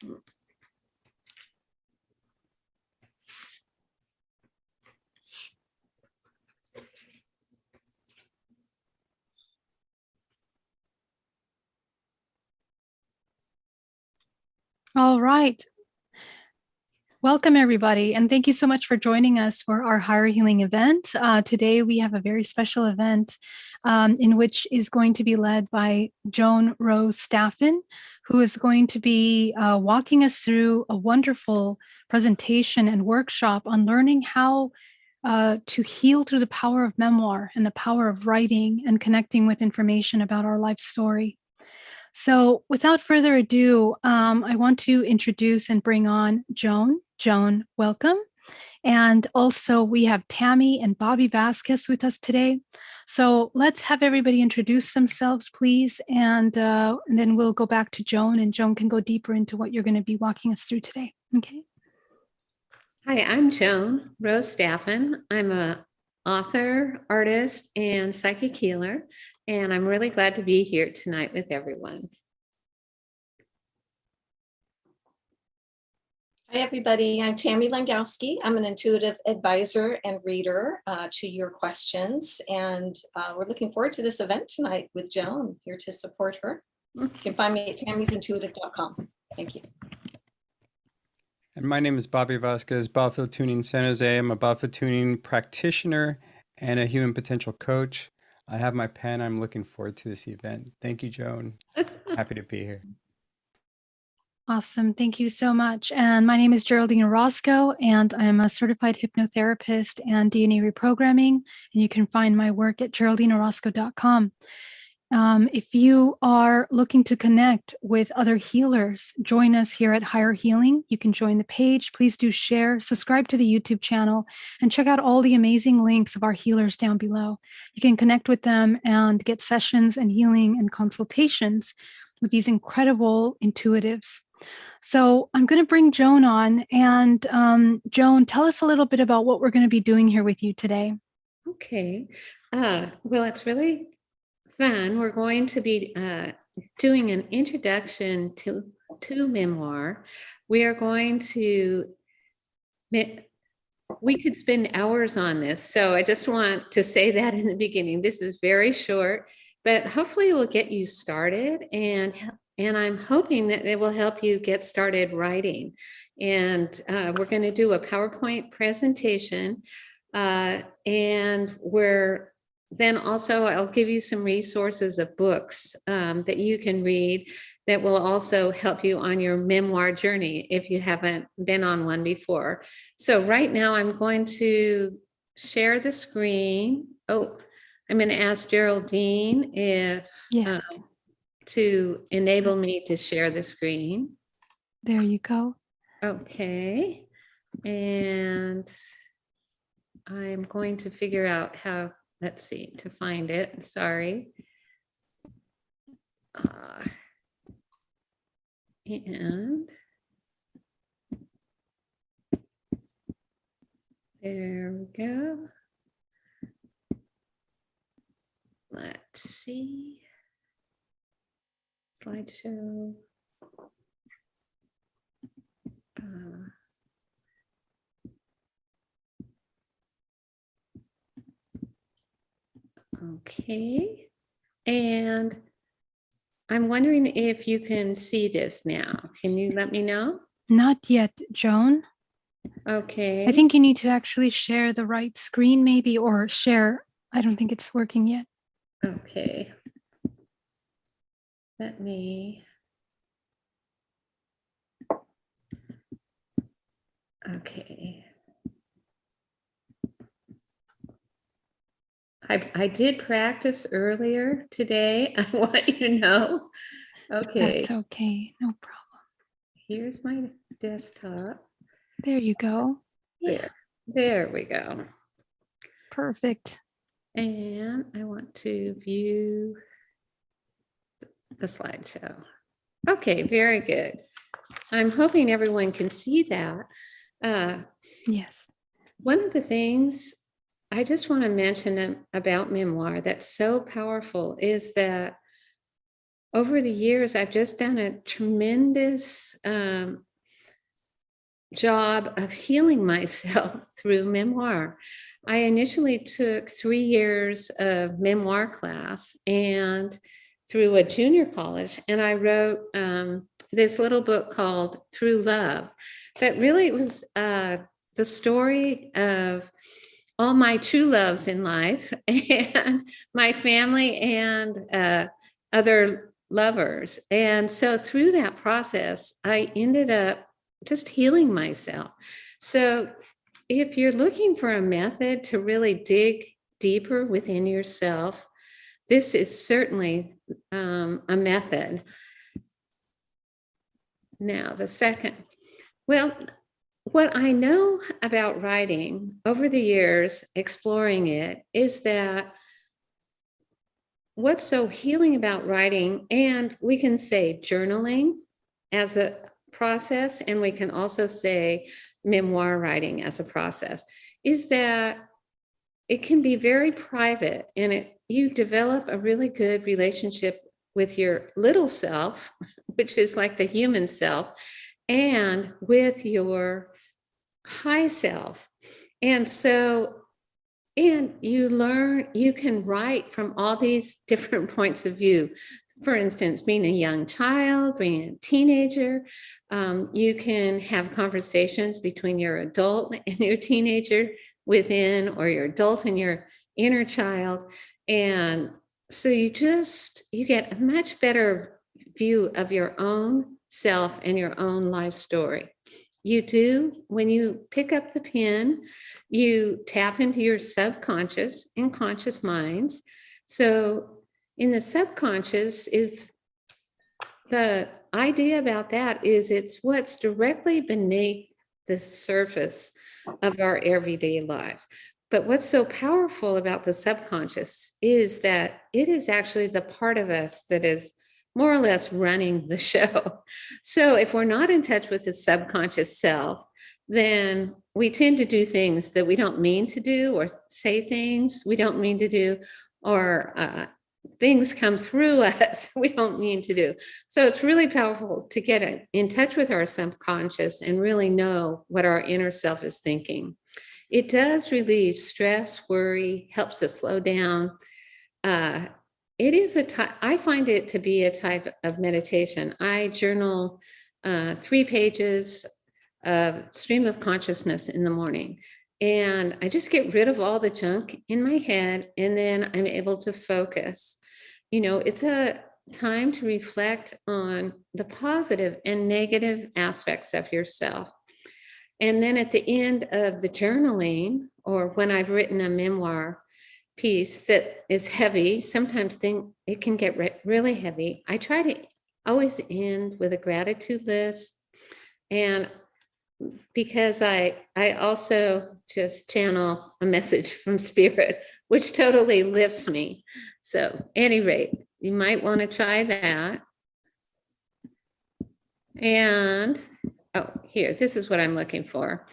All right. Welcome, everybody, and thank you so much for joining us for our Higher Healing event. Today, we have a very special event in which is going to be led by Joan, Roase, Staffen, who is going to be walking us through a wonderful presentation and workshop on learning how to heal through the power of memoir and the power of writing and connecting with information about our life story. So without further ado, I want to introduce and bring on Joan. Joan, welcome. And also we have Tammy and Bobby Vasquez with us today. So let's have everybody introduce themselves, please. And then we'll go back to Joan, and Joan can go deeper into what you're going to be walking us through today. Okay. Hi, I'm Joan Roase Staffen. I'm a author, artist, and psychic healer, and I'm really glad to be here tonight with everyone. Hi, everybody. I'm Tammy Langowski. I'm an intuitive advisor and reader to your questions, and we're looking forward to this event tonight with Joan, here to support her. You can find me at tammysintuitive.com. Thank you. And my name is Bobby Vasquez, Biofield Tuning San Jose. I'm a Biofield Tuning practitioner and a human potential coach. I have my pen. I'm looking forward to this event. Thank you, Joan. Happy to be here. Awesome. Thank you so much. And my name is Geraldine Orozco, and I'm a certified hypnotherapist and DNA reprogramming. And you can find my work at geraldineorozco.com. If you are looking to connect with other healers, join us here at Higher Healing. You can join the page. Please do share, subscribe to the YouTube channel, and check out all the amazing links of our healers down below. You can connect with them and get sessions and healing and consultations with these incredible intuitives. So I'm going to bring Joan on. And Joan, tell us a little bit about what we're going to be doing here with you today. Okay. Well, it's really fun. We're going to be doing an introduction to memoir. We are going to, we could spend hours on this. So I just want to say that in the beginning. This is very short, but hopefully it will get you started, and I'm hoping that it will help you get started writing. And we're going to do a PowerPoint presentation, and then also I'll give you some resources of books that you can read that will also help you on your memoir journey if you haven't been on one before. So right now I'm going to share the screen. Oh, I'm going to ask Geraldine if to enable me to share the screen. There you go. Okay. And I'm going to figure out how, let's see, to find it. Sorry. And there we go. Let's see. Slideshow. Okay. And I'm wondering if you can see this now. Can you let me know? Not yet, Joan. Okay. I think you need to actually share the right screen maybe, or share. I don't think it's working yet. Okay. Let me. Okay. I did practice earlier today. I want you to know. Okay. That's okay. No problem. Here's my desktop. There you go. Yeah. There we go. Perfect. And I want to view the slideshow. Okay, very good. I'm hoping everyone can see that. Yes. One of the things I just want to mention about memoir that's so powerful is that over the years, I've just done a tremendous job of healing myself through memoir. I initially took 3 years of memoir class and through a junior college, and I wrote this little book called Through Love. That really was the story of all my true loves in life and my family and other lovers. And so through that process, I ended up just healing myself. So if you're looking for a method to really dig deeper within yourself, this is certainly a method. Now, the second, well, what I know about writing over the years, exploring it, is that what's so healing about writing, and we can say journaling as a process, and we can also say memoir writing as a process, is that it can be very private, and you develop a really good relationship with your little self, which is like the human self, and with your high self. And so, and you learn, you can write from all these different points of view. For instance, being a young child, being a teenager, you can have conversations between your adult and your teenager within, or your adult and your inner child. And so you get a much better view of your own self and your own life story. You do, when you pick up the pen, you tap into your subconscious and conscious minds. So in the subconscious is the idea about that is it's what's directly beneath the surface of our everyday lives. But what's so powerful about the subconscious is that it is actually the part of us that is more or less running the show. So if we're not in touch with the subconscious self, then we tend to do things that we don't mean to do, or say things we don't mean to do, or things come through us we don't mean to do. So it's really powerful to get in touch with our subconscious and really know what our inner self is thinking. It does relieve stress, worry, helps us slow down. It is I find it to be a type of meditation. I journal 3 pages of stream of consciousness in the morning. And I just get rid of all the junk in my head, and then I'm able to focus. You know, it's a time to reflect on the positive and negative aspects of yourself. And then at the end of the journaling, or when I've written a memoir piece that is heavy, sometimes it can get really heavy. I try to always end with a gratitude list. And because I also just channel a message from spirit, which totally lifts me. So at any rate, you might want to try that. And here, this is what I'm looking for.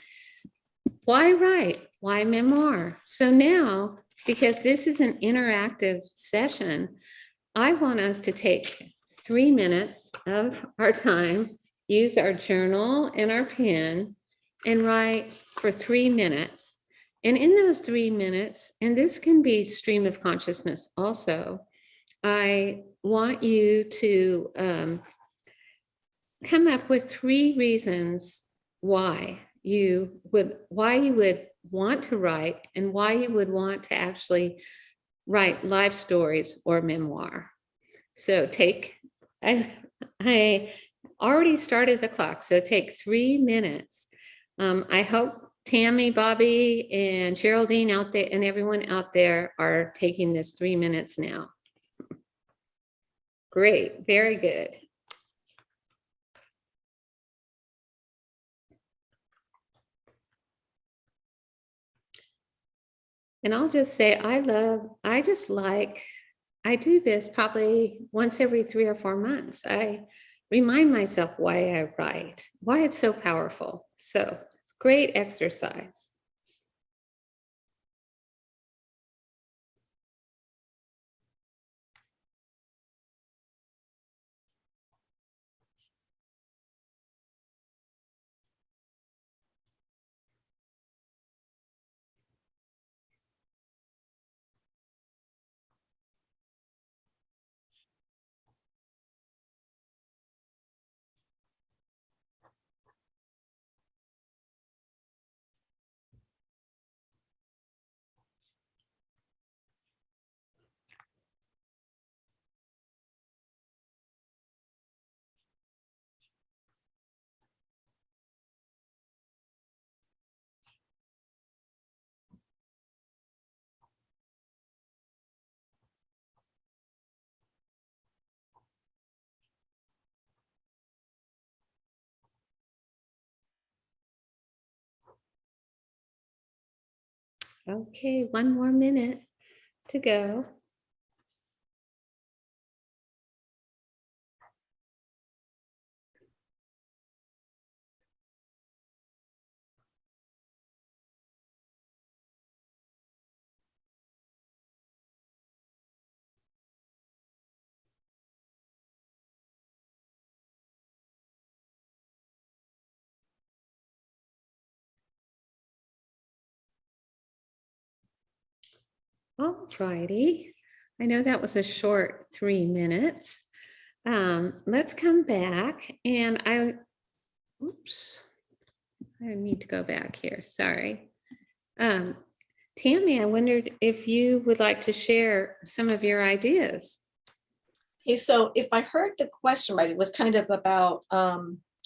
Why write? Why memoir? So now, because this is an interactive session, I want us to take 3 minutes of our time, use our journal and our pen, and write for 3 minutes. And in those 3 minutes, and this can be stream of consciousness also, I want you to come up with 3 reasons why you would want to write, and why you would want to actually write life stories or memoir. So I already started the clock, so take 3 minutes. I hope Tammy, Bobby, and Geraldine out there, and everyone out there, are taking this 3 minutes now. Great, very good. And I'll just say, I do this probably once every 3 or 4 months. I remind myself why I write, why it's so powerful. So it's great exercise. Okay, one more minute to go. All righty. I know that was a short 3 minutes. Let's come back and oops, I need to go back here. Sorry. Tammy, I wondered if you would like to share some of your ideas. Okay, so if I heard the question right, it was kind of about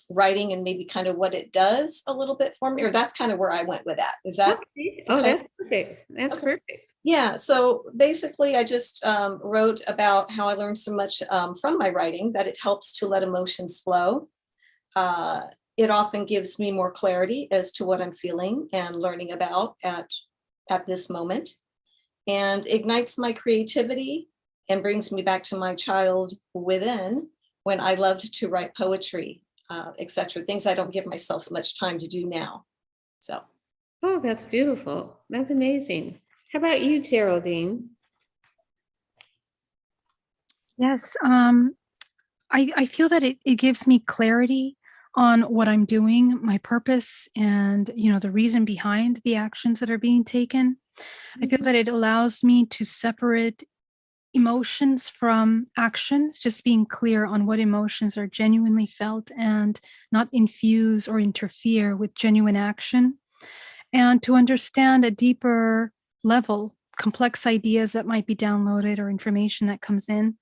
writing and maybe kind of what it does a little bit for me, or that's kind of where I went with that. Is that? Okay. Oh, okay? that's perfect. That's Okay. perfect. Yeah, so basically I just wrote about how I learned so much from my writing, that it helps to let emotions flow. It often gives me more clarity as to what I'm feeling and learning about at this moment, and ignites my creativity and brings me back to my child within, when I loved to write poetry, etc. Things I don't give myself much time to do now. So. Oh, that's beautiful. That's amazing. How about you, Geraldine? Yes, I feel that it gives me clarity on what I'm doing, my purpose, and the reason behind the actions that are being taken. I feel that it allows me to separate emotions from actions, just being clear on what emotions are genuinely felt and not infuse or interfere with genuine action, and to understand a deeper level complex ideas that might be downloaded or information that comes in,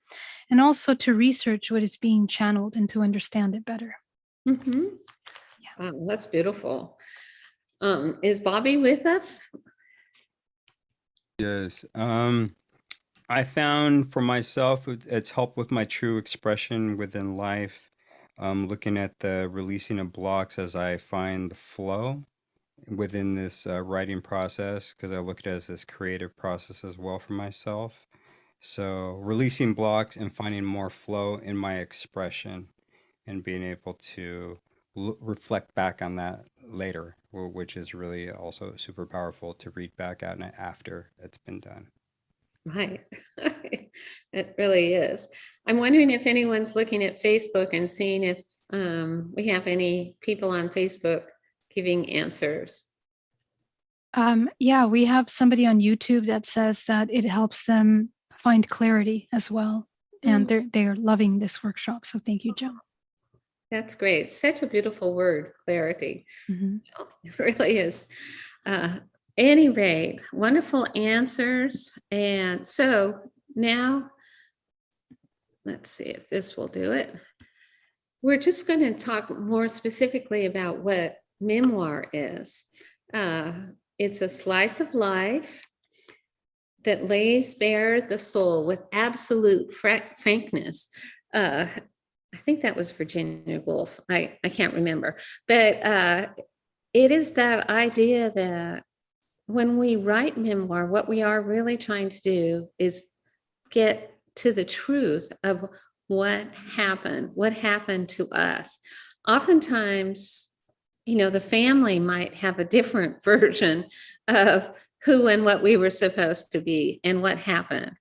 and also to research what is being channeled and to understand it better. Mm-hmm. Yeah. That's beautiful. Is Bobby with us? Yes. I found for myself it's helped with my true expression within life. Looking at the releasing of blocks as I find the flow within this writing process, because I look at it as this creative process as well for myself. So releasing blocks and finding more flow in my expression and being able to reflect back on that later, which is really also super powerful to read back out after it's been done. Right. It really is. I'm wondering if anyone's looking at Facebook and seeing if we have any people on Facebook giving answers. Yeah, we have somebody on YouTube that says that it helps them find clarity as well, and they're loving this workshop. So thank you, Joan. That's great. Such a beautiful word, clarity. Mm-hmm. It really is. Any rate, wonderful answers. And so now, let's see if this will do it. We're just going to talk more specifically about what memoir is. It's a slice of life that lays bare the soul with absolute frankness. I think that was Virginia Woolf. I can't remember. But it is that idea that when we write memoir, what we are really trying to do is get to the truth of what happened to us. Oftentimes, the family might have a different version of who and what we were supposed to be and what happened.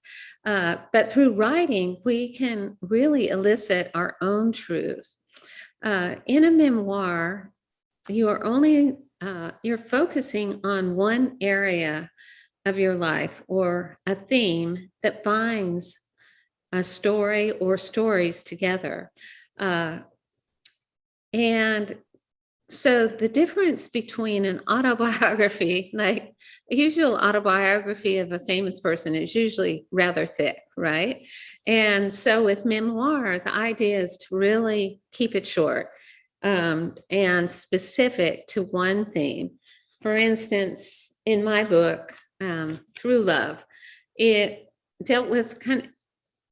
But through writing, we can really elicit our own truth. In a memoir, you're focusing on one area of your life or a theme that binds a story or stories together. And so the difference between an autobiography, like the usual autobiography of a famous person, is usually rather thick, right? And so with memoir, the idea is to really keep it short and specific to one theme. For instance, in my book, Through Love, it dealt with kind of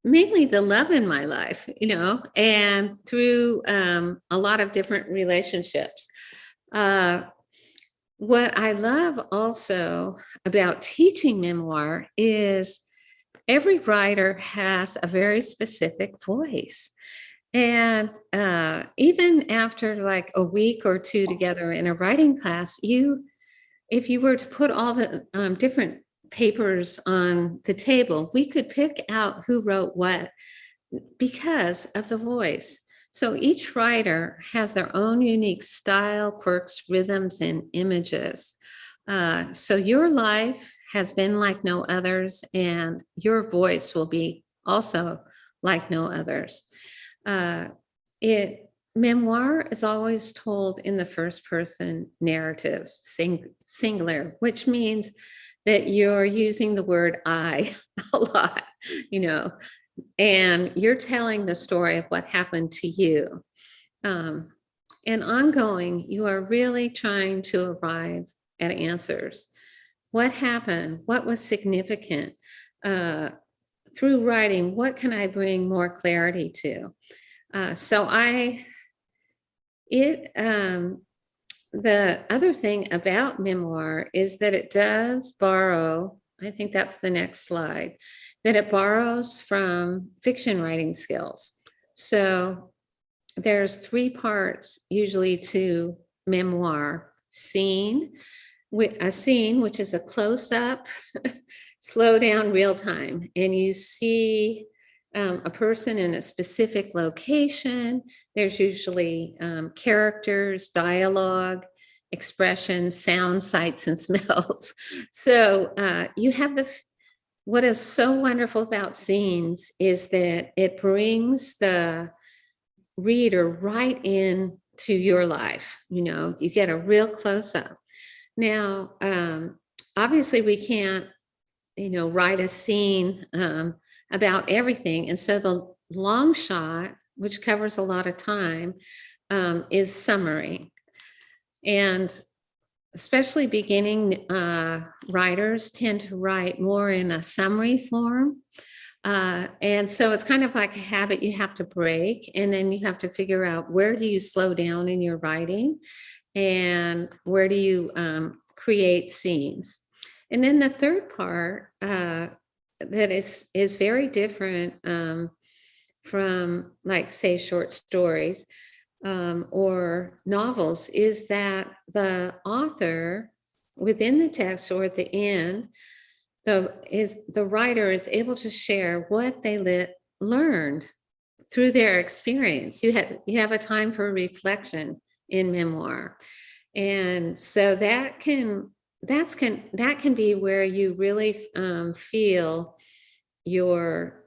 mainly the love in my life, and through a lot of different relationships. what I love also about teaching memoir is every writer has a very specific voice. And even after like a week or two together in a writing class, if you were to put all the different papers on the table, we could pick out who wrote what because of the voice. So each writer has their own unique style, quirks, rhythms, and images. So your life has been like no others, and your voice will be also like no others. Memoir is always told in the first person narrative, singular, which means that you're using the word I a lot, you know, and you're telling the story of what happened to you. And ongoing, you are really trying to arrive at answers. What happened? What was significant? Through writing, what can I bring more clarity to? The other thing about memoir is that it does borrow, I think that's the next slide, that it borrows from fiction writing skills. So there's 3 parts usually to memoir: a scene, which is a close up, slow down, real time, and you see a person in a specific location. There's usually characters, dialogue, expressions, sound, sights, and smells. So you have what is so wonderful about scenes is that it brings the reader right into your life. You know, you get a real close up. Now, obviously we can't, write a scene about everything. And so the long shot, which covers a lot of time, is summary. And especially beginning writers tend to write more in a summary form. And so it's kind of like a habit you have to break. And then you have to figure out, where do you slow down in your writing and where do you create scenes? And then the third part that is very different from, like, say, short stories or novels, is that the author within the text or at the end, the writer is able to share what they learned through their experience. You have a time for reflection in memoir, and so that can be where you really feel your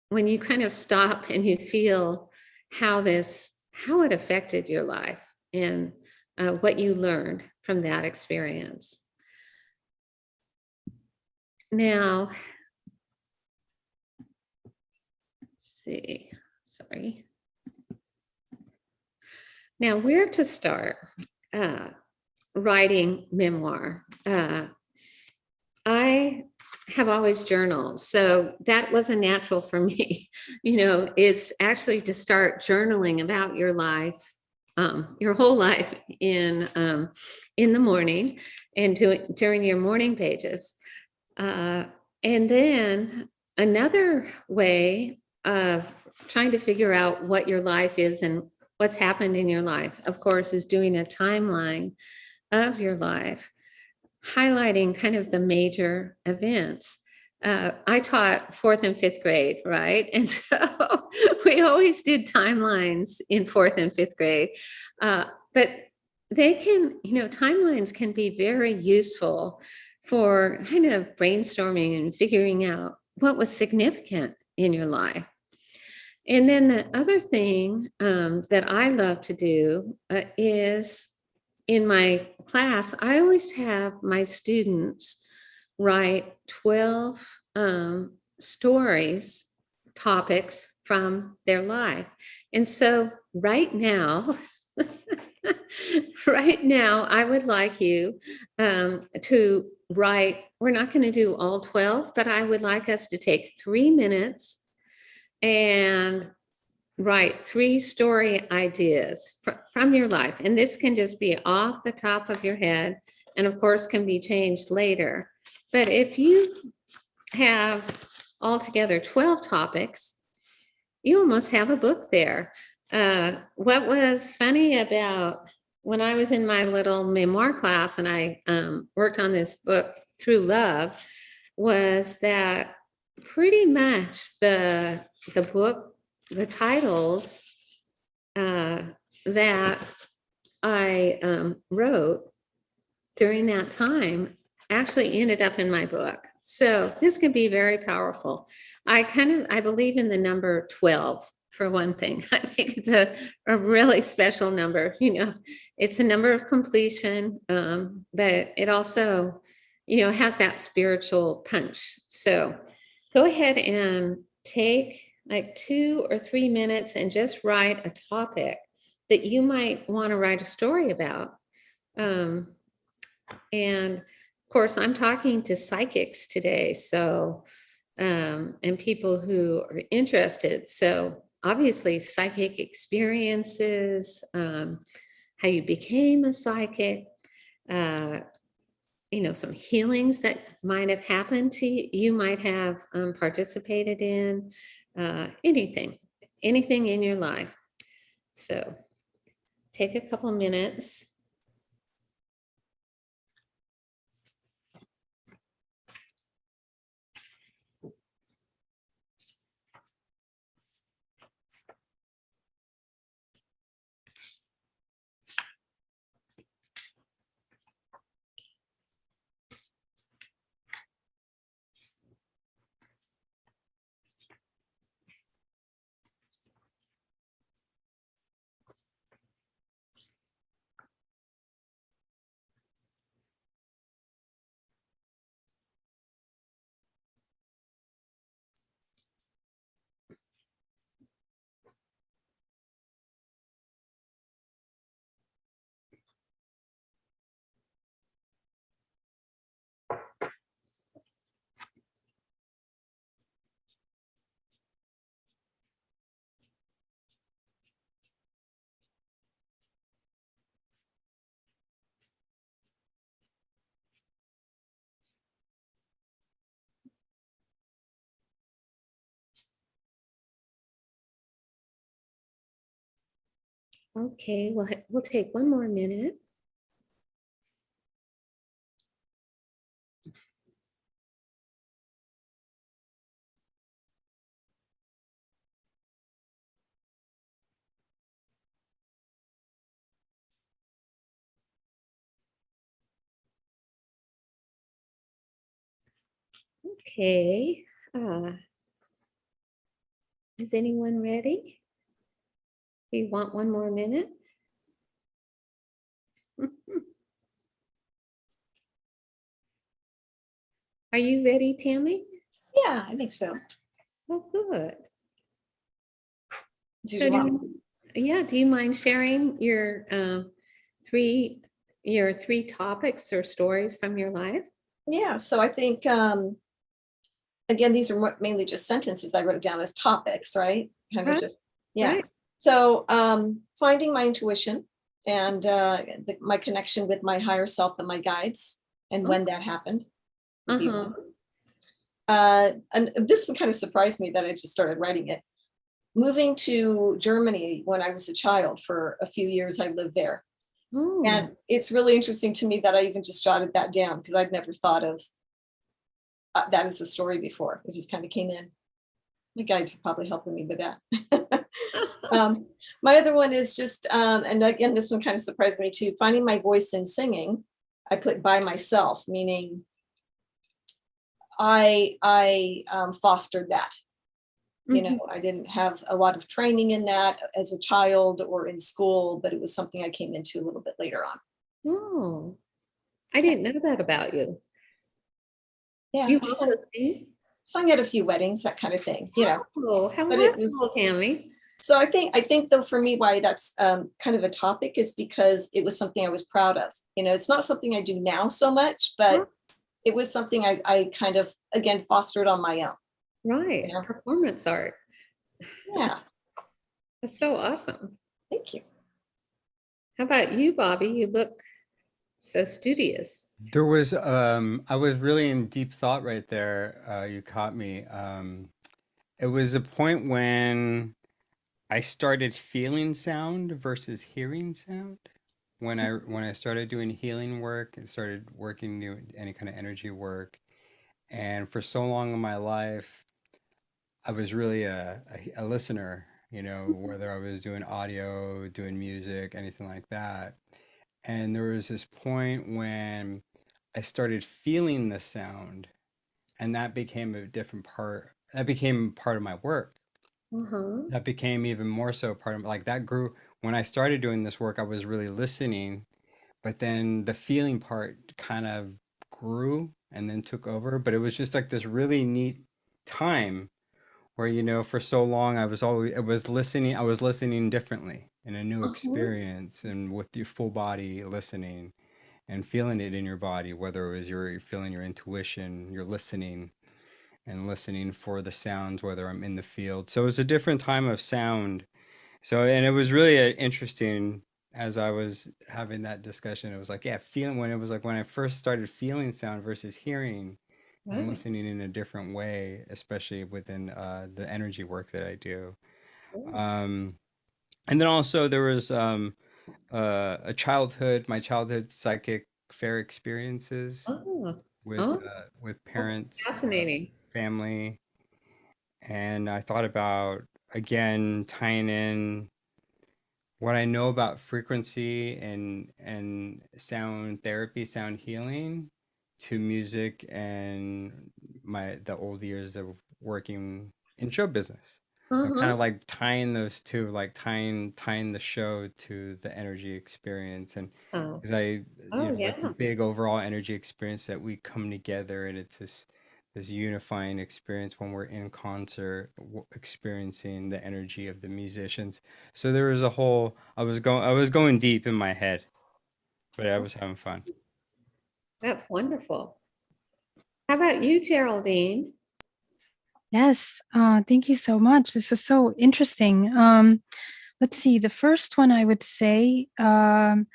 when you kind of stop and you feel how it affected your life and what you learned from that experience. Now, let's see, sorry. Now, where to start writing memoir? I have always journaled, so that was a natural for me, is actually to start journaling about your life, your whole life in the morning and during your morning pages. And then another way of trying to figure out what your life is and what's happened in your life, of course, is doing a timeline of your life, highlighting kind of the major events. I taught 4th and 5th grade, right? And so we always did timelines in 4th and 5th grade. But they can, timelines can be very useful for kind of brainstorming and figuring out what was significant in your life. And then the other thing that I love to do is, in my class, I always have my students write 12 stories, topics from their life. And so right now, I would like you to write, we're not going to do all 12, but I would like us to take 3 minutes and write 3-story ideas from your life. And this can just be off the top of your head, and of course can be changed later. But if you have altogether 12 topics, you almost have a book there. What was funny about when I was in my little memoir class and I worked on this book Through Love was that pretty much the book, the titles that I wrote during that time actually ended up in my book. So this can be very powerful. I believe in the number 12 for one thing. I think it's a really special number. You know, it's a number of completion, but it also, you know, has that spiritual punch. So go ahead and take like 2 or 3 minutes and just write a topic that you might want to write a story about. And of course, I'm talking to psychics today, so and people who are interested. So obviously, psychic experiences, how you became a psychic, you know, some healings that might have happened to you, you might have participated in, anything in your life. So take a couple minutes. Okay, we'll take one more minute. Okay, is anyone ready? Do you want one more minute? Are you ready, Tammy? Yeah, I think so. Oh, good. Do So you want? do you mind sharing your three topics or stories from your life? Yeah, so I think, again, these are mainly just sentences I wrote down as topics, right? Kind of Right, just, yeah. right. So finding my intuition and my connection with my higher self and my guides, and when that happened. would be Uh-huh. one. And this one kind of surprised me that I just started writing it. Moving to Germany when I was a child for a few years, I lived there. Oh, And it's really interesting to me that I even just jotted that down because I'd never thought of that as a story before. It just kind of came in. My guides were probably helping me with that. My other one is just, and again, this one kind of surprised me too, finding my voice in singing. I put by myself, meaning I fostered that. You know, I didn't have a lot of training in that as a child or in school, but it was something I came into a little bit later on. Oh, I didn't know that about you. Yeah, You I also sing? sung at a few weddings, that kind of thing, you know. Oh, how But it wonderful, Tammy. So I think though, for me, why that's kind of a topic is because it was something I was proud of. You know, it's not something I do now so much, but it was something I kind of, again, fostered on my own. Right, You know? performance art. Yeah. That's so awesome. Thank you. How about you, Bobby? You look so studious. There was I was really in deep thought right there. You caught me. It was a point when I started feeling sound versus hearing sound. When I started doing healing work and started working doing any kind of energy work, and for so long in my life, I was really a listener, whether I was doing audio, doing music, anything like that. And there was this point when I started feeling the sound, and that became a different part. That became part of my work. Uh-huh. That became even more so part of like that grew when I started doing this work. I was really listening, but then the feeling part kind of grew and then took over. But it was just like this really neat time where, for so long I was listening differently in a new Uh-huh. experience and with your full body listening and feeling it in your body, whether it was you're feeling your intuition, you're listening and listening for the sounds, whether I'm in the field. So it was a different time of sound. So, and it was really interesting as I was having that discussion. It was like, yeah, feeling when it was like when I first started feeling sound versus hearing and Right. listening in a different way, especially within the energy work that I do. Cool. Um, and then also there was my childhood psychic fair experiences Oh, oh, with that's parents, fascinating. family, and I thought about again tying in what I know about frequency and sound therapy, sound healing to music and the old years of working in show business. And kind Uh-huh. of like tying those two, like tying the show to the energy experience. And Oh, because oh with the yeah. big overall energy experience that we come together and it's this unifying experience when we're in concert, experiencing the energy of the musicians. So there was a whole, I was going deep in my head, but I was having fun. That's wonderful. How about you, Geraldine? Yes, thank you so much. This was so interesting. Let's see, the first one I would say a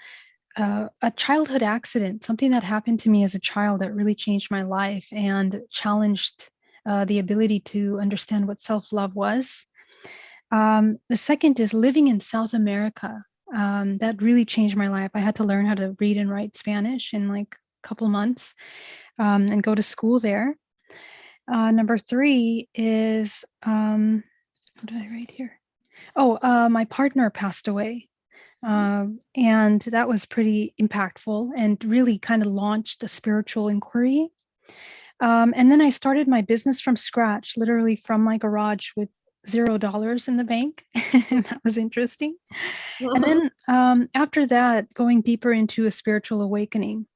childhood accident, something that happened to me as a child that really changed my life and challenged the ability to understand what self love was. The second is living in South America. That really changed my life. I had to learn how to read and write Spanish in like a couple months and go to school there. Number three is, what did I write here? Oh, my partner passed away. And that was pretty impactful and really kind of launched a spiritual inquiry. And then I started my business from scratch, literally from my garage with $0 in the bank. And that was interesting. And Uh-huh. then after that, going deeper into a spiritual awakening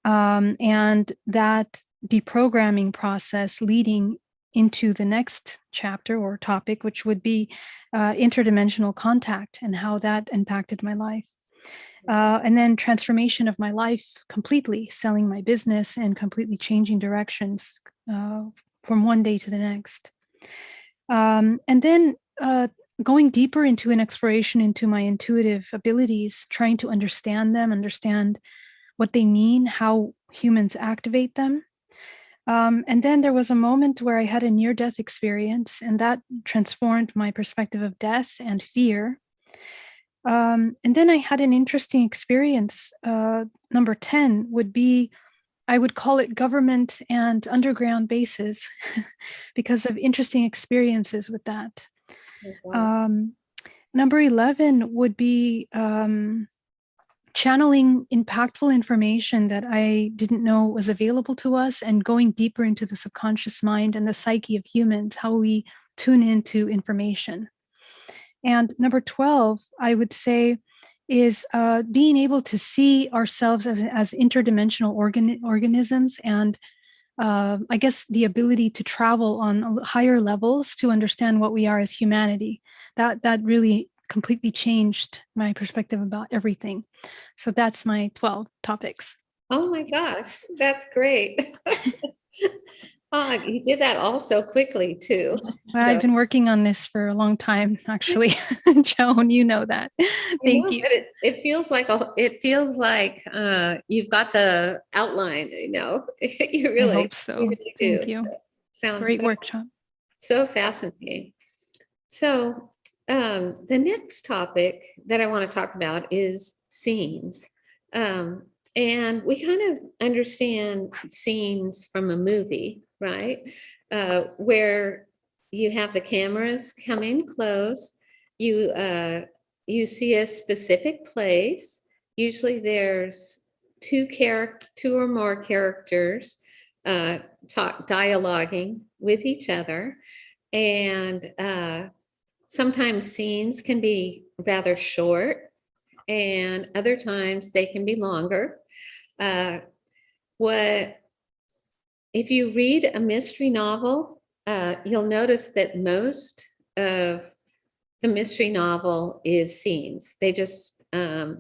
and that deprogramming process leading into the next chapter or topic, which would be interdimensional contact and how that impacted my life. And then transformation of my life completely, selling my business and completely changing directions from one day to the next. And then going deeper into an exploration into my intuitive abilities, trying to understand them, understand what they mean, how humans activate them. And then there was a moment where I had a near death experience, and that transformed my perspective of death and fear. And then I had an interesting experience. Number 10 would be, I would call it government and underground bases because of interesting experiences with that. Wow. Um, Number 11 would be channeling impactful information that I didn't know was available to us and going deeper into the subconscious mind and the psyche of humans, how we tune into information. And number 12, I would say, is being able to see ourselves as interdimensional organisms and I guess the ability to travel on higher levels to understand what we are as humanity. That really completely changed my perspective about everything. So that's my 12 topics. Oh my gosh, that's great. Oh, you did that all so quickly too. Well, I've So, been working on this for a long time, actually. Joan, you know that. I Thank know, you. but it feels like you've got the outline, you I really, hope you so. really Thank do. you. So, sounds Great workshop. so fascinating. So, the next topic that I want to talk about is scenes. Um, and we kind of understand scenes from a movie, right? Where you have the cameras come in close, you you see a specific place. Usually, there's two or more characters dialoguing with each other, and sometimes scenes can be rather short, and other times they can be longer. Uh, what if you read a mystery novel? You'll notice that most of the mystery novel is scenes. They just to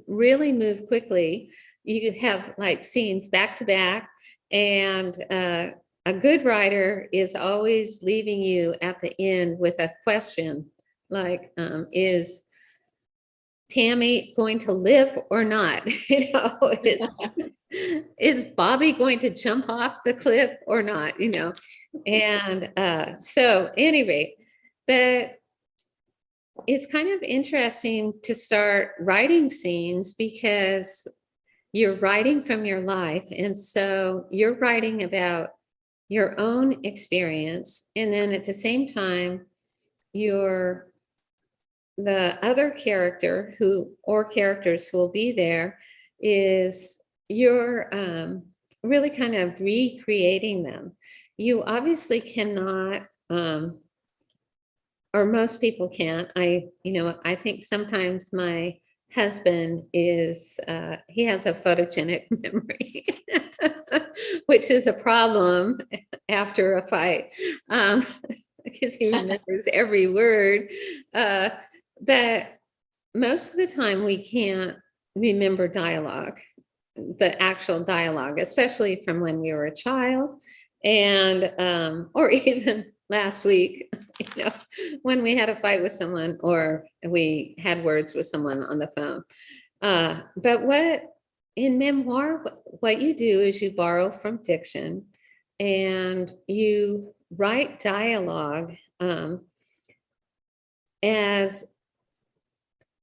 really move quickly. You have like scenes back to back, and a good writer is always leaving you at the end with a question like, is Tammy going to live or not? Is Bobby going to jump off the cliff or not? And so, anyway, but it's kind of interesting to start writing scenes because you're writing from your life. And so you're writing about your own experience. And then at the same time, you're the other character or characters who will be there is you're really kind of recreating them. You obviously cannot, or most people can't. I think sometimes my husband he has a photogenic memory, which is a problem after a fight, because he remembers every word. But most of the time we can't remember dialogue, the actual dialogue, especially from when we were a child, and or even last week, when we had a fight with someone or we had words with someone on the phone. But in memoir, what you do is you borrow from fiction and you write dialogue as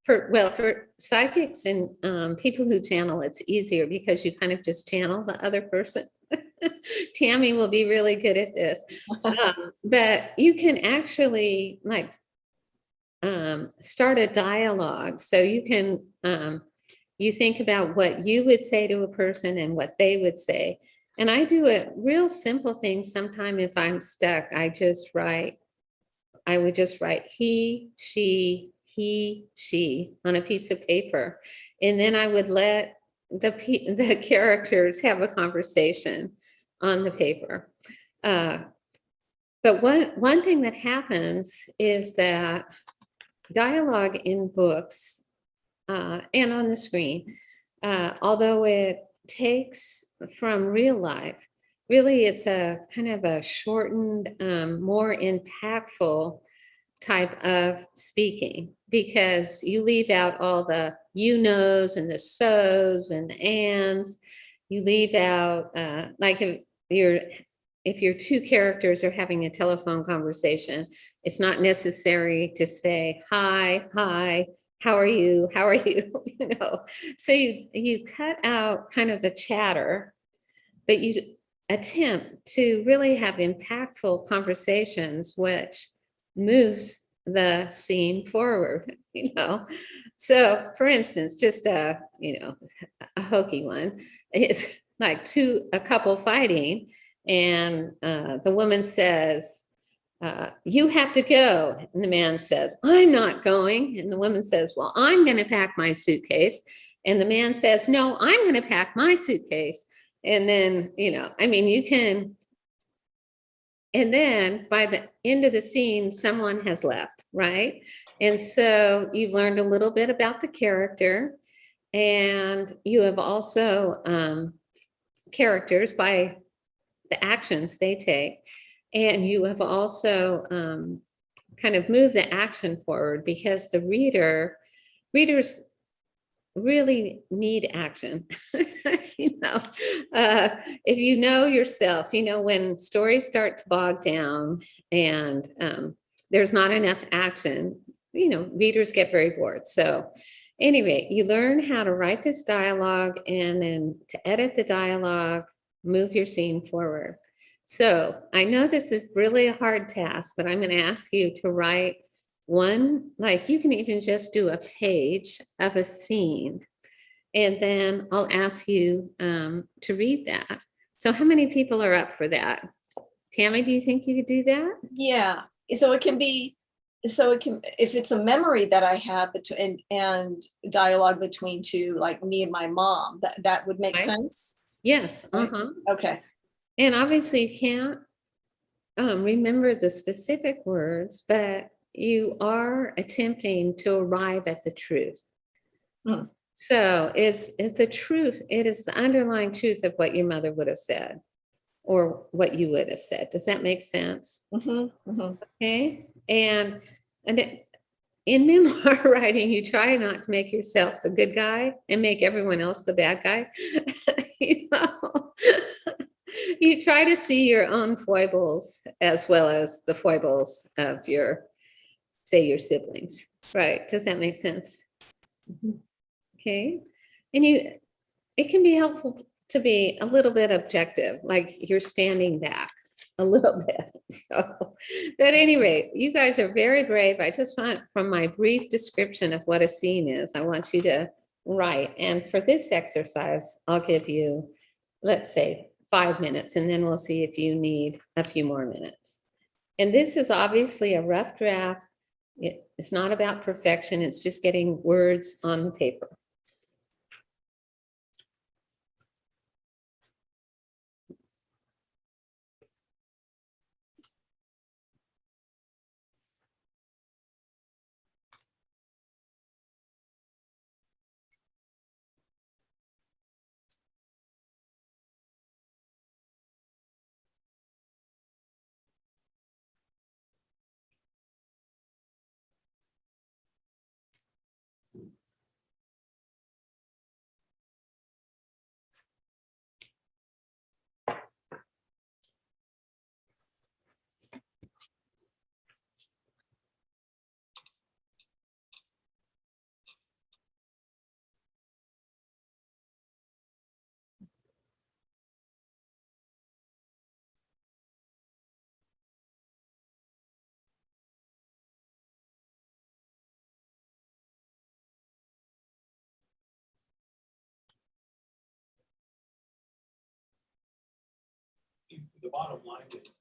for psychics and people who channel, it's easier because you kind of just channel the other person. Tammy will be really good at this. But you can actually start a dialogue. So you can, you think about what you would say to a person and what they would say. And I do a real simple thing. Sometime if I'm stuck, I would just write he, she on a piece of paper. And then I would let the characters have a conversation on the paper. But one thing that happens is that dialogue in books and on the screen, although it takes from real life, really it's a kind of a shortened, more impactful type of speaking, because you leave out all the you knows and the so's and the ands. You leave out like if your two characters are having a telephone conversation, it's not necessary to say hi, how are you, So you cut out kind of the chatter, but you attempt to really have impactful conversations, which moves the scene forward. So for instance, just a hokey one is like a couple fighting, and the woman says, you have to go, and the man says, I'm not going, and the woman says, well, I'm going to pack my suitcase, and the man says, no, I'm going to pack my suitcase. And then you can, and then by the end of the scene, someone has left, right? And so you've learned a little bit about the character, and you have also characters by the actions they take. And you have also kind of moved the action forward because the readers really need action. If you know yourself, when stories start to bog down and there's not enough action, readers get very bored. So anyway, you learn how to write this dialogue and then to edit the dialogue, move your scene forward. So I know this is really a hard task, but I'm going to ask you to write one, like you can even just do a page of a scene. And then I'll ask you to read that. So how many people are up for that? Tammy, do you think you could do that? Yeah. So it can, if it's a memory that I have between and dialogue between two, like me and my mom, that would make sense. Yes. Right? Okay. And obviously you can't remember the specific words, but you are attempting to arrive at the truth. So is the truth, it is the underlying truth of what your mother would have said or what you would have said. Does that make sense? Okay. And in memoir writing, you try not to make yourself the good guy and make everyone else the bad guy. You try to see your own foibles as well as the foibles of your siblings. Right. Does that make sense? Okay. And it can be helpful to be a little bit objective, like you're standing back a little bit. So, but anyway, you guys are very brave. I just want, from my brief description of what a scene is, I want you to write. And for this exercise, I'll give you, let's say, 5 minutes, and then we'll see if you need a few more minutes. And this is obviously a rough draft. It's not about perfection. It's just getting words on the paper. The bottom line is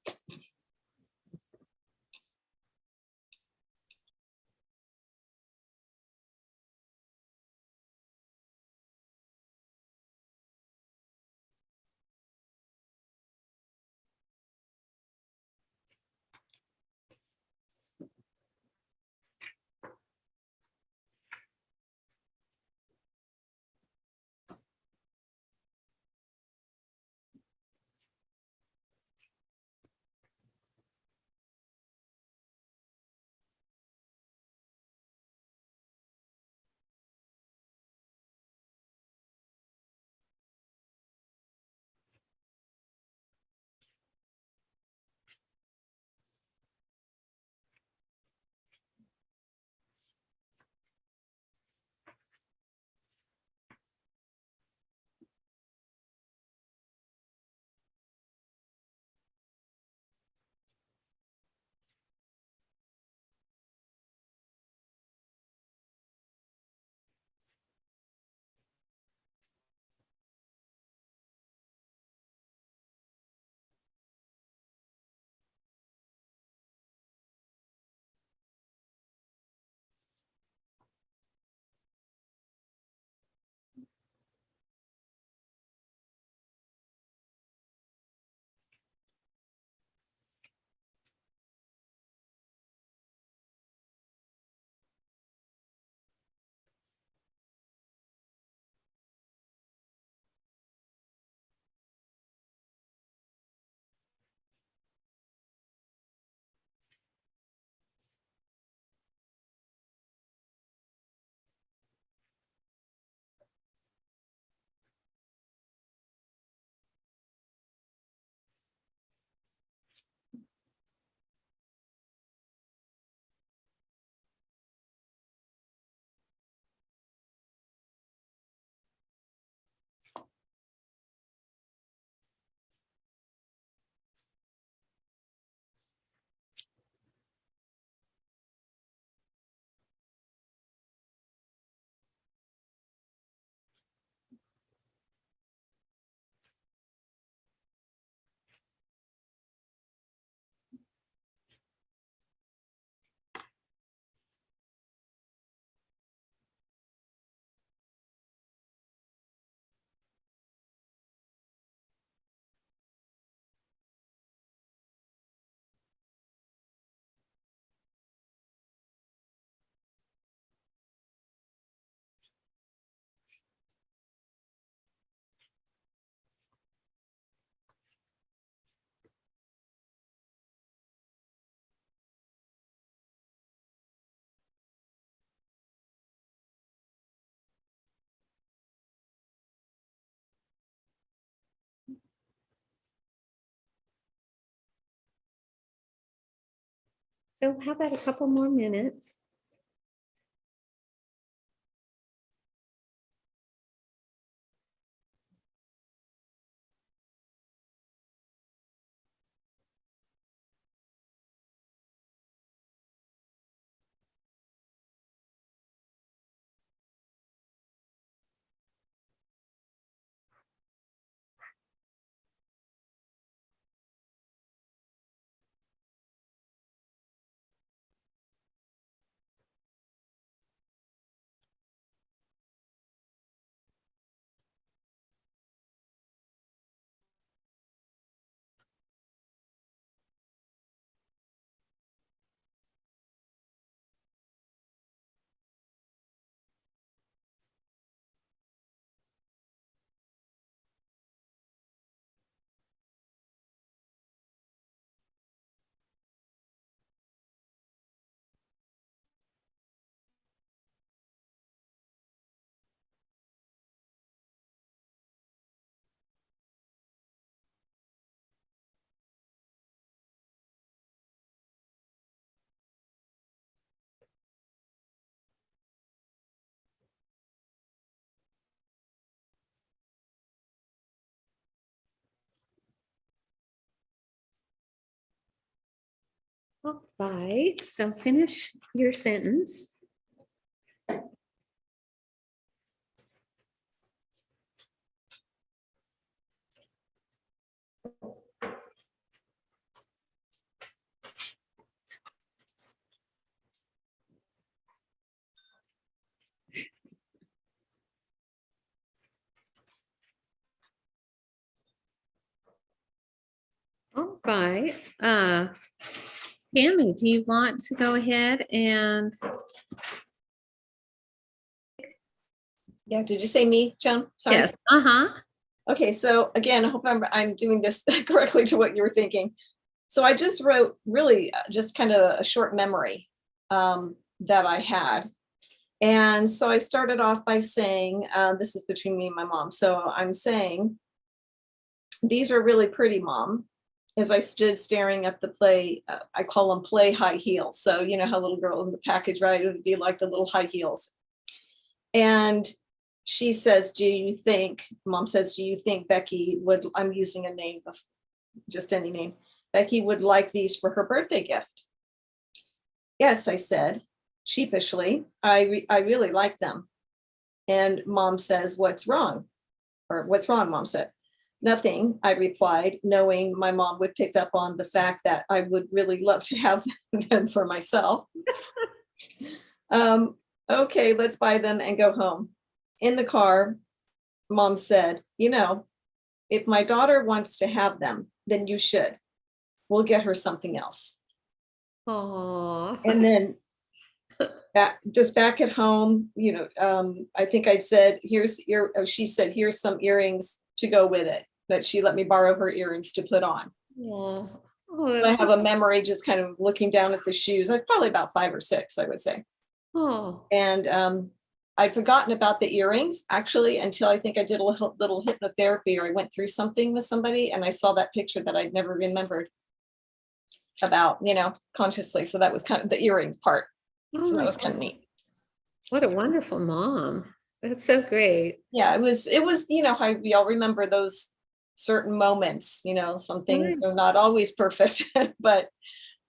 So how about a couple more minutes? All right, so finish your sentence. All right. Tammy, do you want to go ahead and Yeah, did you say me, Joan? Sorry. yes, uh-huh. Okay, so again, I hope I'm doing this correctly to what you were thinking. So I just wrote really just kind of a short memory that I had. And so I started off by saying, this is between me and my mom. So I'm saying, these are really pretty, Mom. As I stood staring at the play, I call them play high heels. So you know how little girl in the package, right? It would be like the little high heels. And she says, Mom says, do you think Becky would, I'm using a name of just any name, Becky would like these for her birthday gift? Yes, I said, sheepishly, I really like them. And Mom says, what's wrong? Or what's wrong, Mom said. Nothing, I replied, knowing my mom would pick up on the fact that I would really love to have them for myself. Okay, let's buy them and go home. In the car, Mom said, you know, if my daughter wants to have them, then you should. We'll get her something else. Oh, And then back at home, you know, I think I said, she said, here's some earrings to go with it, that she let me borrow her earrings to put on. oh, I have a memory just kind of looking down at the shoes. I was probably about 5 or 6, I would say. oh, And I'd forgotten about the earrings actually until I think I did a little hypnotherapy, or I went through something with somebody and I saw that picture that I'd never remembered about, you know, consciously. So that was kind of the earrings part. oh So that my was kind of God. neat. What a wonderful mom. That's so great. Yeah, it was, you know, how we all remember those certain moments, you know, some things Right. are not always perfect, but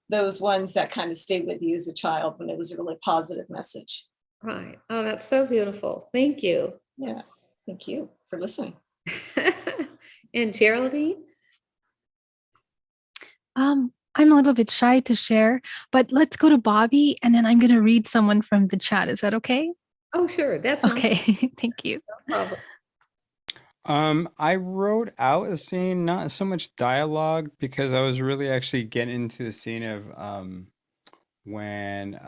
those ones that kind of stay with you as a child when it was a really positive message. Right. Oh, that's so beautiful. Thank you. Yes, thank you for listening. And Geraldine? I'm a little bit shy to share, but let's go to Bobby and then I'm going to read someone from the chat. Is that okay? Oh, sure. That sounds Okay, thank you. no problem. I wrote out a scene, not so much dialogue, because I was really actually getting into the scene of when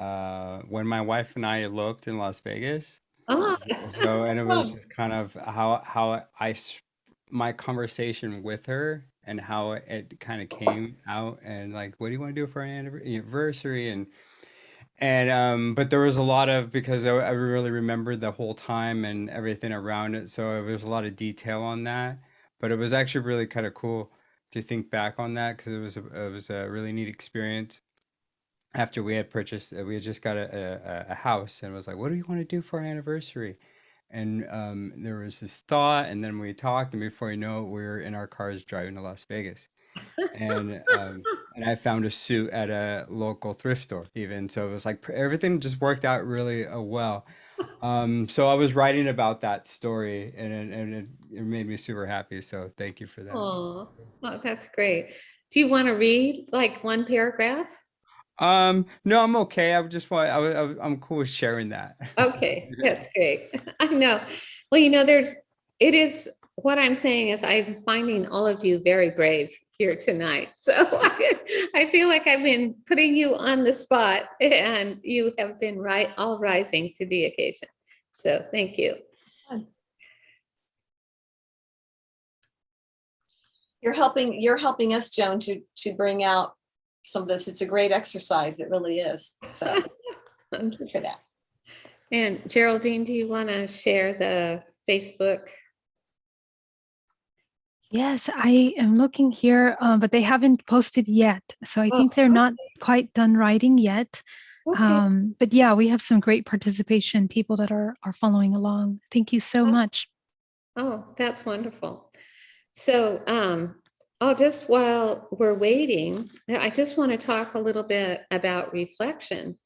my wife and I eloped in Las Vegas. Oh, So, and it was Oh, just kind of my conversation with her and how it kind of came out, and like, what do you want to do for our anniversary? And but there was a lot of, because I really remembered the whole time and everything around it, so there was a lot of detail on that. But it was actually really kind of cool to think back on that, because it was a really neat experience. after we had purchased, we had just got a house, and was like, "What do you want to do for our anniversary?" And there was this thought, and then we talked, and before you know it, we were in our cars driving to Las Vegas, and I found a suit at a local thrift store, even. So it was like everything just worked out really well. So I was writing about that story, and it made me super happy. So thank you for that. Oh, that's great. Do you want to read like one paragraph? No, I'm okay. I would just want, I'm cool with sharing that. Okay, that's great. I know. Well, it is, what I'm saying is I'm finding all of you very brave here tonight. So I feel like I've been putting you on the spot and you have been all rising to the occasion. So thank you. You're helping us, Joan, to bring out some of this. It's a great exercise. It really is. So thank you for that. And Geraldine, do you want to share the Facebook? Yes, I am looking here, but they haven't posted yet. So I think they're not quite done writing yet. Okay. But yeah, we have some great participation, people that are following along. Thank you so much. Oh, that's wonderful. So I'll just, while we're waiting, I just want to talk a little bit about reflection,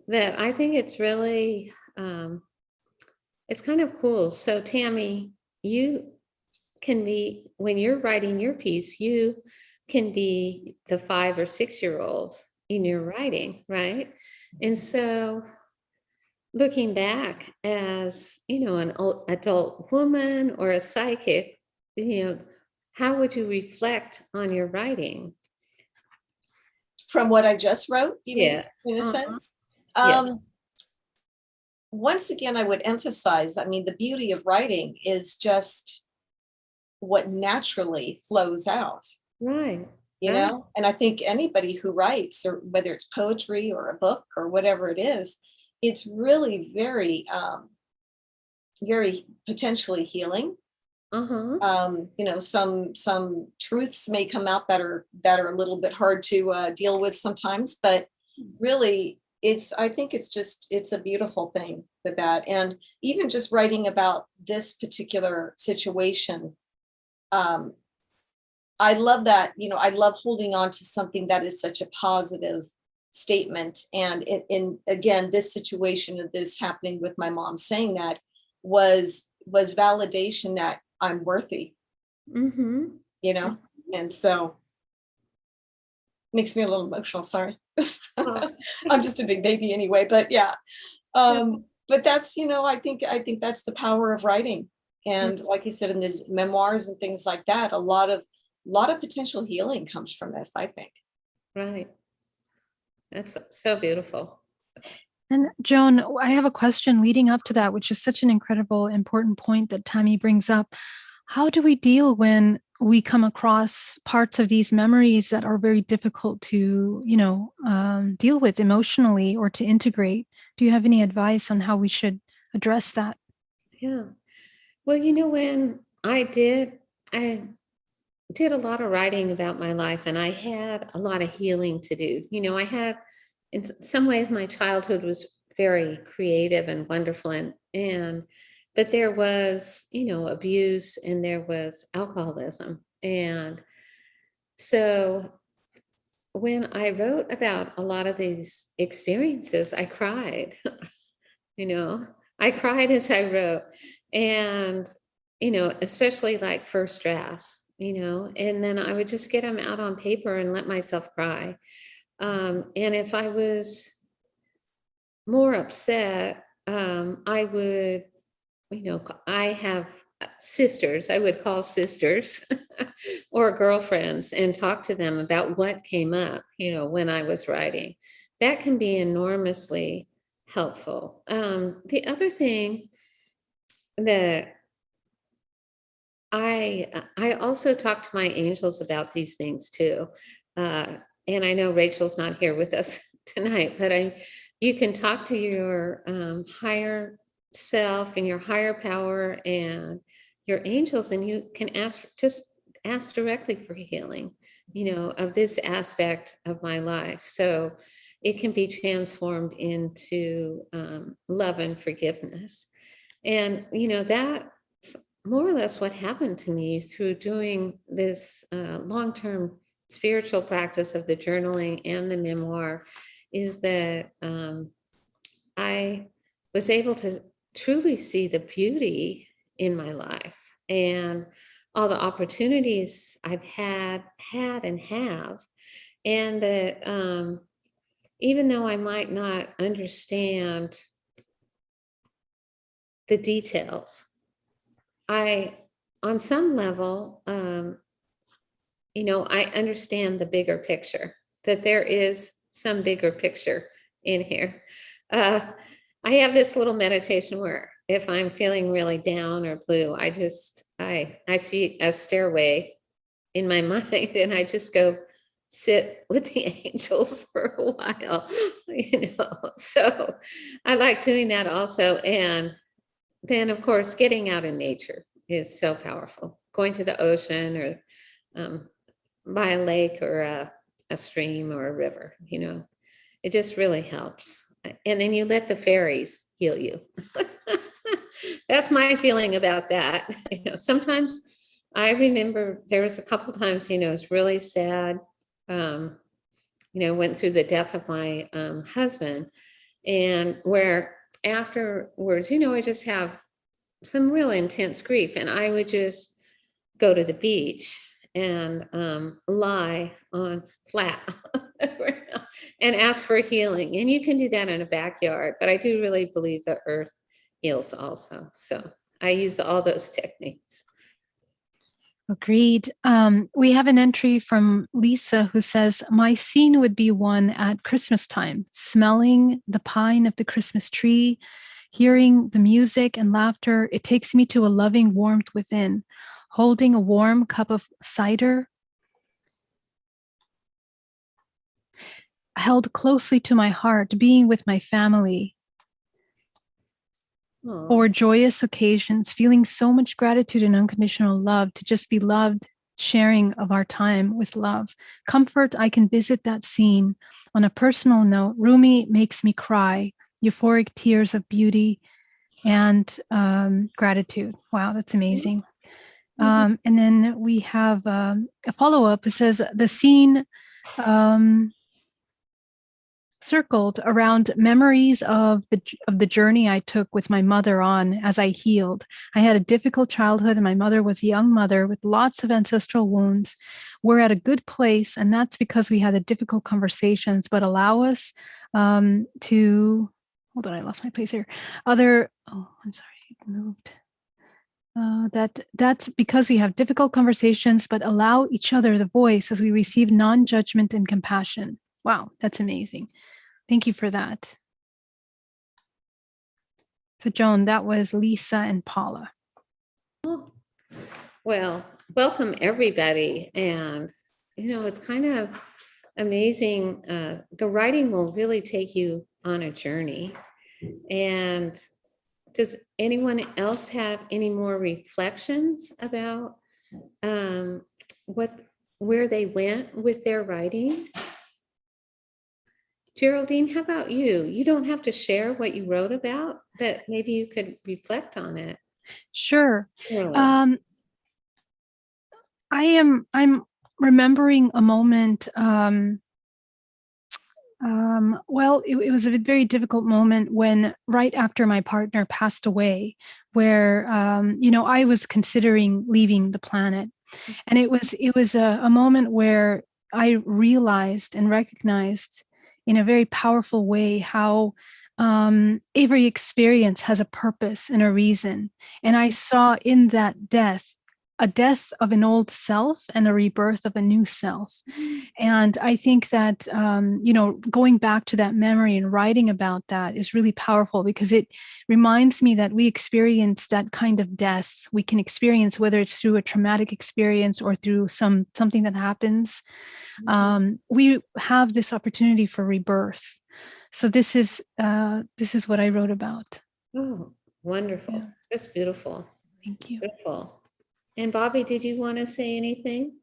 that I think it's really, it's kind of cool. So Tammy, you can be, when you're writing your piece, you can be the 5 or 6-year-old in your writing, right? And so looking back as, an adult woman or a psychic, how would you reflect on your writing? From what I just wrote, you mean, Yes. in a sense? Yes. Once again, I would emphasize, I mean, the beauty of writing is just what naturally flows out, Right. you Right. know? And I think anybody who writes, or whether it's poetry or a book or whatever it is, it's really very, very potentially healing. Some truths may come out that are a little bit hard to deal with sometimes, but really I think it's a beautiful thing with that. And even just writing about this particular situation, I love that, I love holding on to something that is such a positive statement. And in again, this situation of this happening with my mom saying that was validation that I'm worthy, Mm-hmm. and so makes me a little emotional. Sorry. Oh, I'm just a big baby anyway, but yeah. But that's, I think that's the power of writing. And like you said, in these memoirs and things like that, a lot of potential healing comes from this, I think. right. That's so beautiful. And Joan, I have a question leading up to that, which is such an incredible, important point that Tammy brings up. How do we deal when we come across parts of these memories that are very difficult to, deal with emotionally or to integrate? Do you have any advice on how we should address that? Yeah. Well, when I did a lot of writing about my life, and I had a lot of healing to do. I had, in some ways, my childhood was very creative and wonderful, but there was, abuse, and there was alcoholism. And so when I wrote about a lot of these experiences, I cried. I cried as I wrote. And, especially like first drafts, and then I would just get them out on paper and let myself cry. And if I was more upset, I would, I have sisters, I would call sisters or girlfriends and talk to them about what came up, when I was writing. That can be enormously helpful. The other thing that I also talk to my angels about these things too. And I know Rachel's not here with us tonight, but you can talk to your higher self and your higher power and your angels, and you can just ask directly for healing, of this aspect of my life. So it can be transformed into love and forgiveness. And, that more or less what happened to me through doing this long-term spiritual practice of the journaling and the memoir is that I was able to truly see the beauty in my life and all the opportunities I've had and have. And that even though I might not understand the details, on some level, I understand the bigger picture, that there is some bigger picture in here. I have this little meditation where if I'm feeling really down or blue, I see a stairway in my mind and I just go sit with the angels for a while, So I like doing that also. And then of course, getting out in nature is so powerful. Going to the ocean or by a lake or a stream or a river, it just really helps. And then you let the fairies heal you. That's my feeling about that. Sometimes I remember there was a couple times, it was really sad. Went through the death of my husband, and where afterwards, I just have some real intense grief, and I would just go to the beach and lie on flat and ask for healing. And you can do that in a backyard, but I do really believe the earth heals also. So I use all those techniques. Agreed. We have an entry from Lisa who says, my scene would be one at Christmas time, smelling the pine of the Christmas tree, hearing the music and laughter. It takes me to a loving warmth within, holding a warm cup of cider held closely to my heart, being with my family. Aww. Or joyous occasions, feeling so much gratitude and unconditional love to just be loved, sharing of our time with love. Comfort, I can visit that scene. On a personal note, Rumi makes me cry, euphoric tears of beauty and gratitude. Wow, that's amazing. And then we have a follow-up. It says the scene circled around memories of the journey I took with my mother on as I healed. I had a difficult childhood and my mother was a young mother with lots of ancestral wounds. We're at a good place, and that's because we had the difficult conversations, but allow us to, hold on, I lost my place here. I'm sorry, it moved. That's because we have difficult conversations, but allow each other the voice as we receive non-judgment and compassion. Wow, that's amazing. Thank you for that. So Joan, that was Lisa and Paula. Well, welcome everybody. And, it's kind of amazing. The writing will really take you on a journey. And does anyone else have any more reflections about where they went with their writing? Geraldine, how about you? You don't have to share what you wrote about, but maybe you could reflect on it. Sure. Really. I'm remembering a moment. Well, it was a very difficult moment when right after my partner passed away, where I was considering leaving the planet, and it was a moment where I realized and recognized in a very powerful way how every experience has a purpose and a reason, and I saw in that death a death of an old self and a rebirth of a new self. And I think that, going back to that memory and writing about that is really powerful because it reminds me that we experience that kind of death. We can experience whether it's through a traumatic experience or through something that happens. We have this opportunity for rebirth. So this is what I wrote about. Oh, wonderful. Yeah. That's beautiful. Thank you. Beautiful. And Bobby, did you want to say anything?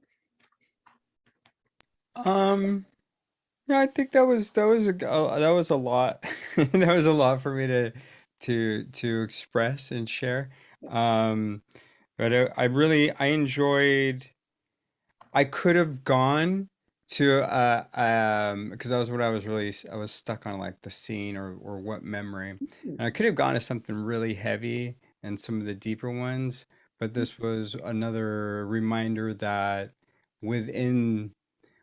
Yeah, I think that was a lot. That was a lot for me to express and share. Um, but I enjoyed. I could have gone to because that was what I was really I was stuck on, like the scene or what memory. And I could have gone to something really heavy and some of the deeper ones, but this was another reminder that within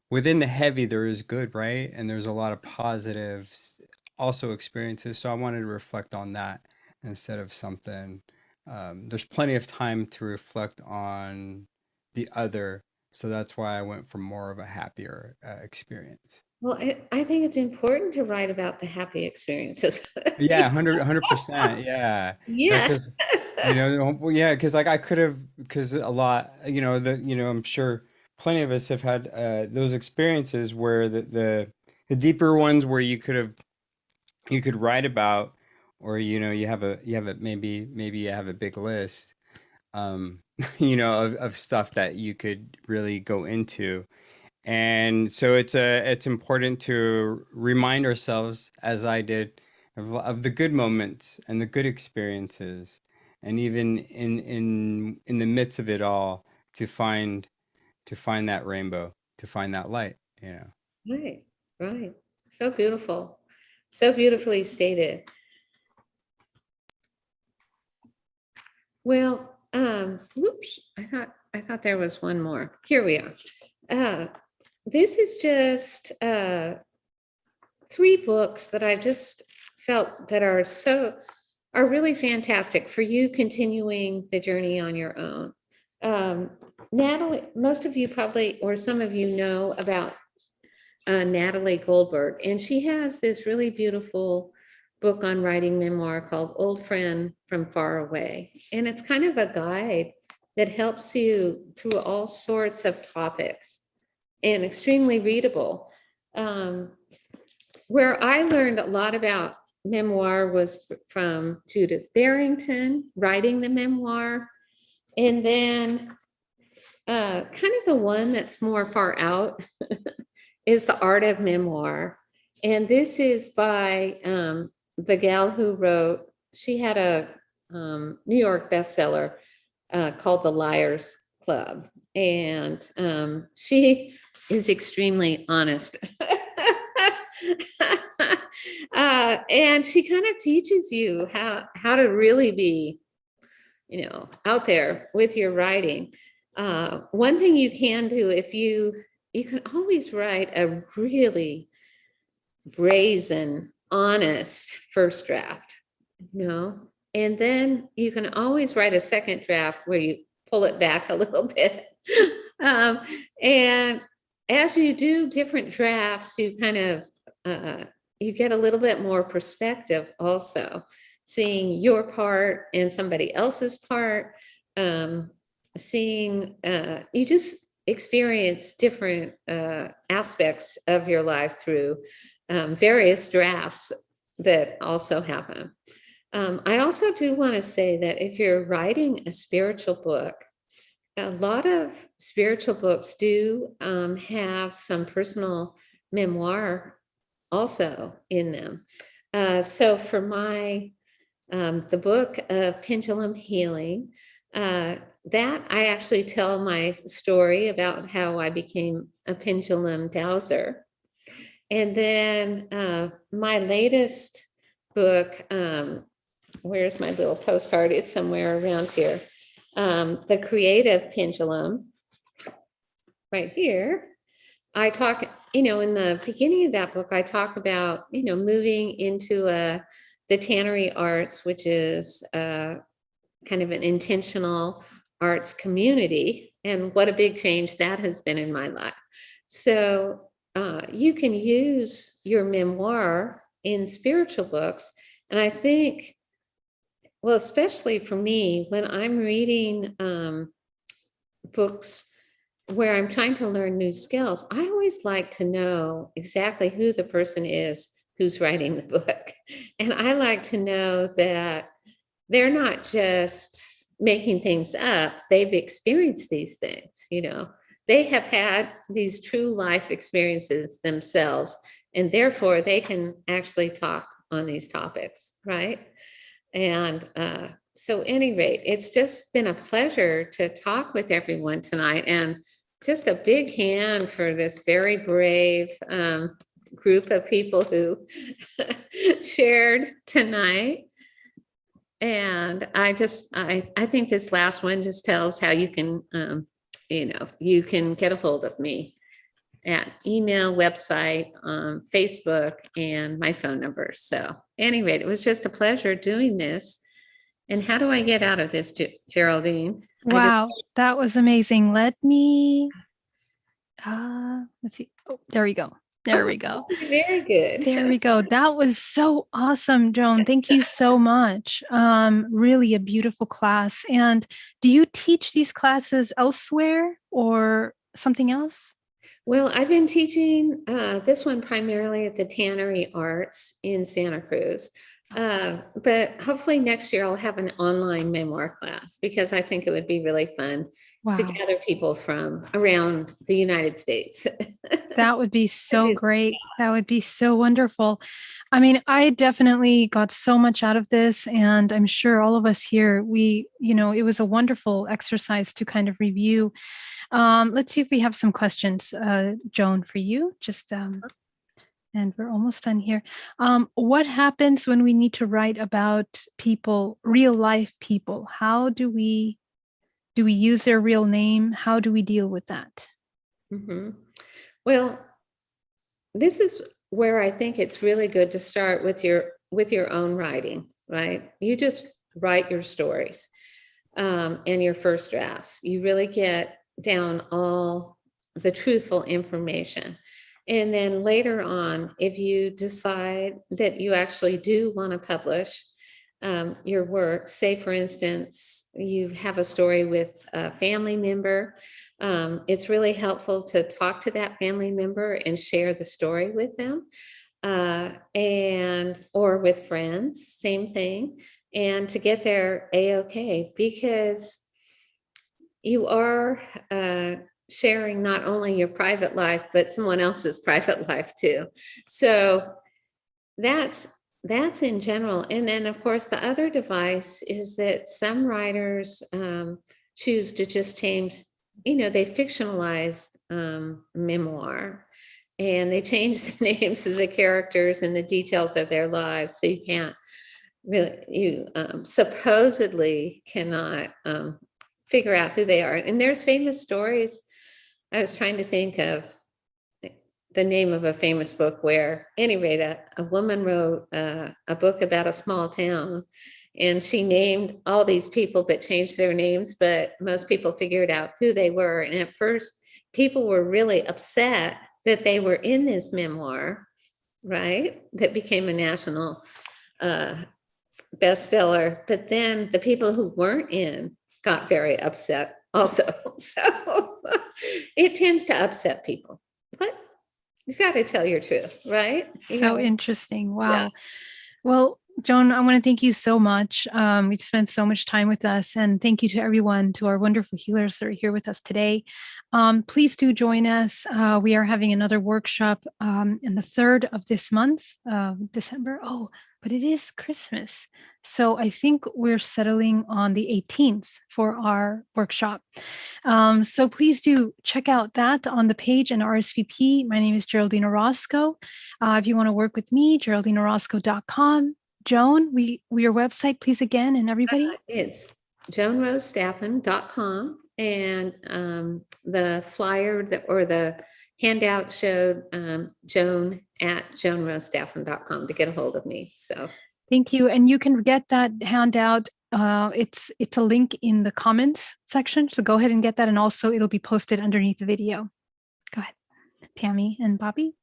within the heavy there is good, right? And there's a lot of positive also experiences. So I wanted to reflect on that instead of something. There's plenty of time to reflect on the other. So that's why I went for more of a happier experience. Well, I think it's important to write about the happy experiences. Yeah, 100%. Yeah. Yeah, Yes. because well, yeah, because like I could have, because a lot, I'm sure plenty of us have had those experiences where the deeper ones where you could write about, or you have a maybe you have a big list, um, of stuff that you could really go into. And so it's important to remind ourselves, as I did, of the good moments and the good experiences, and even in the midst of it all, to find that rainbow, to find that light, you know. Right, right. So beautiful. So beautifully stated. Well, oops, I thought there was one more. Here we are. Uh, this is just three books that I've just felt that are really fantastic for you continuing the journey on your own. Um, Natalie, most of you probably, or some of you know about Natalie Goldberg, and she has this really beautiful book on writing memoir called Old Friend from Far Away. And it's kind of a guide that helps you through all sorts of topics and extremely readable. Where I learned a lot about memoir was from Judith Barrington, writing the memoir. And then kind of the one that's more far out is The Art of Memoir. And this is by the gal who wrote, she had a New York bestseller called The Liars Club. And she is extremely honest. And she kind of teaches you how to really be, out there with your writing. One thing you can do, if you can always write a really brazen, honest first draft, and then you can always write a second draft where you pull it back a little bit. And as you do different drafts, you kind of you get a little bit more perspective also, seeing your part and somebody else's part, seeing you just experience different aspects of your life through various drafts that also happen. I also do want to say that if you're writing a spiritual book, a lot of spiritual books do have some personal memoir also in them. So for the book of Pendulum Healing, that I actually tell my story about how I became a pendulum dowser. And then my latest book, where's my little postcard? It's somewhere around here. The Creative Pendulum, right here. I talk, in the beginning of that book, I talk about, moving into the tannery arts, which is kind of an intentional arts community, and what a big change that has been in my life. So you can use your memoir in spiritual books. And I think, well, especially for me, when I'm reading books where I'm trying to learn new skills, I always like to know exactly who the person is who's writing the book. And I like to know that they're not just making things up, they've experienced these things, they have had these true life experiences themselves, and therefore they can actually talk on these topics, right? And so any rate, it's just been a pleasure to talk with everyone tonight, and just a big hand for this very brave group of people who shared tonight. And I think this last one just tells how you can, you can get a hold of me at email, website, Facebook, and my phone number. So anyway, it was just a pleasure doing this. And how do I get out of this, Geraldine? Wow, that was amazing. Let me, let's see. Oh, there we go. There we go. Very good. There we go. That was so awesome, Joan. Thank you so much. Really a beautiful class. And do you teach these classes elsewhere or something else? Well, I've been teaching this one primarily at the Tannery Arts in Santa Cruz. But hopefully next year I'll have an online memoir class, because I think it would be really fun to Wow, gather people from around the United States. that would be so great. That would be so wonderful. I mean, I definitely got so much out of this, and I'm sure all of us here, it was a wonderful exercise to kind of review. Let's see if we have some questions, Joan, for you. And we're almost done here. What happens when we need to write about people, real life people? How do we use their real name? How do we deal with that? Mhm. Well, this is where I think it's really good to start with your own writing, right? You just write your stories and your first drafts. You really get down all the truthful information. And then later on, if you decide that you actually do want to publish your work, say, for instance, you have a story with a family member, it's really helpful to talk to that family member and share the story with them, or with friends, same thing, and to get their A-OK, because you are sharing not only your private life, but someone else's private life too. So that's in general. And then, of course, the other device is that some writers choose to just change, they fictionalize memoir, and they change the names of the characters and the details of their lives. So you can't really, you supposedly cannot figure out who they are. And there's famous stories. I was trying to think of the name of a famous book where, anyway, a woman wrote a book about a small town, and she named all these people but changed their names, but most people figured out who they were. And at first, people were really upset that they were in this memoir, right? That became a national bestseller. But then the people who weren't in got very upset also. So it tends to upset people. But you got to tell your truth, right? So interesting. Wow. Yeah. Well, Joan, I want to thank you so much. You spent so much time with us, and thank you to everyone, to our wonderful healers that are here with us today. Please do join us. We are having another workshop in the 3rd of this month, December. Oh, but it is Christmas. So I think we're settling on the 18th for our workshop. So please do check out that on the page and RSVP. My name is Geraldine Orozco. If you want to work with me, geraldineorozco.com. Joan, your website, please, again, and everybody. It's joanrosestaffen.com, and the flyer or the handout showed Joan at joanrosestaffen.com to get a hold of me. So thank you. And you can get that handout. It's a link in the comments section. So go ahead and get that. And also it'll be posted underneath the video. Go ahead, Tammy and Bobby.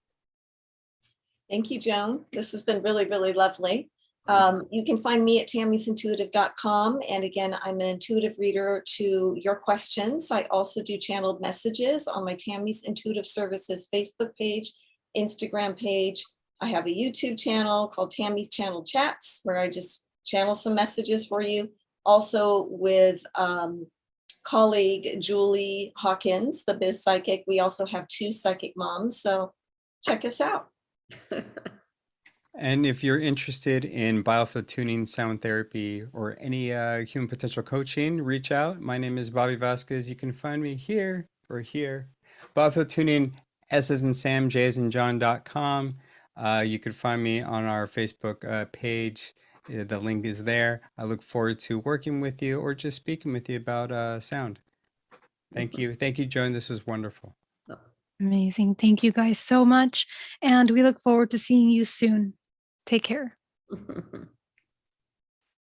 Thank you, Joan. This has been really, really lovely. You can find me at tammysintuitive.com. And again, I'm an intuitive reader to your questions. I also do channeled messages on my Tammy's Intuitive Services Facebook page, Instagram page. I have a YouTube channel called Tammy's Channel Chats, where I just channel some messages for you. Also with colleague, Julie Hawkins, the Biz Psychic. We also have 2 psychic moms. So check us out. And if you're interested in biofield tuning, sound therapy, or any human potential coaching, reach out. My name is Bobby Vasquez. You can find me here or here. Biofield tuning, S as in Sam, J as in John.com. You can find me on our Facebook page. The link is there. I look forward to working with you or just speaking with you about sound. Thank you. Thank you, Joan. This was wonderful. Amazing. Thank you guys so much. And we look forward to seeing you soon. Take care.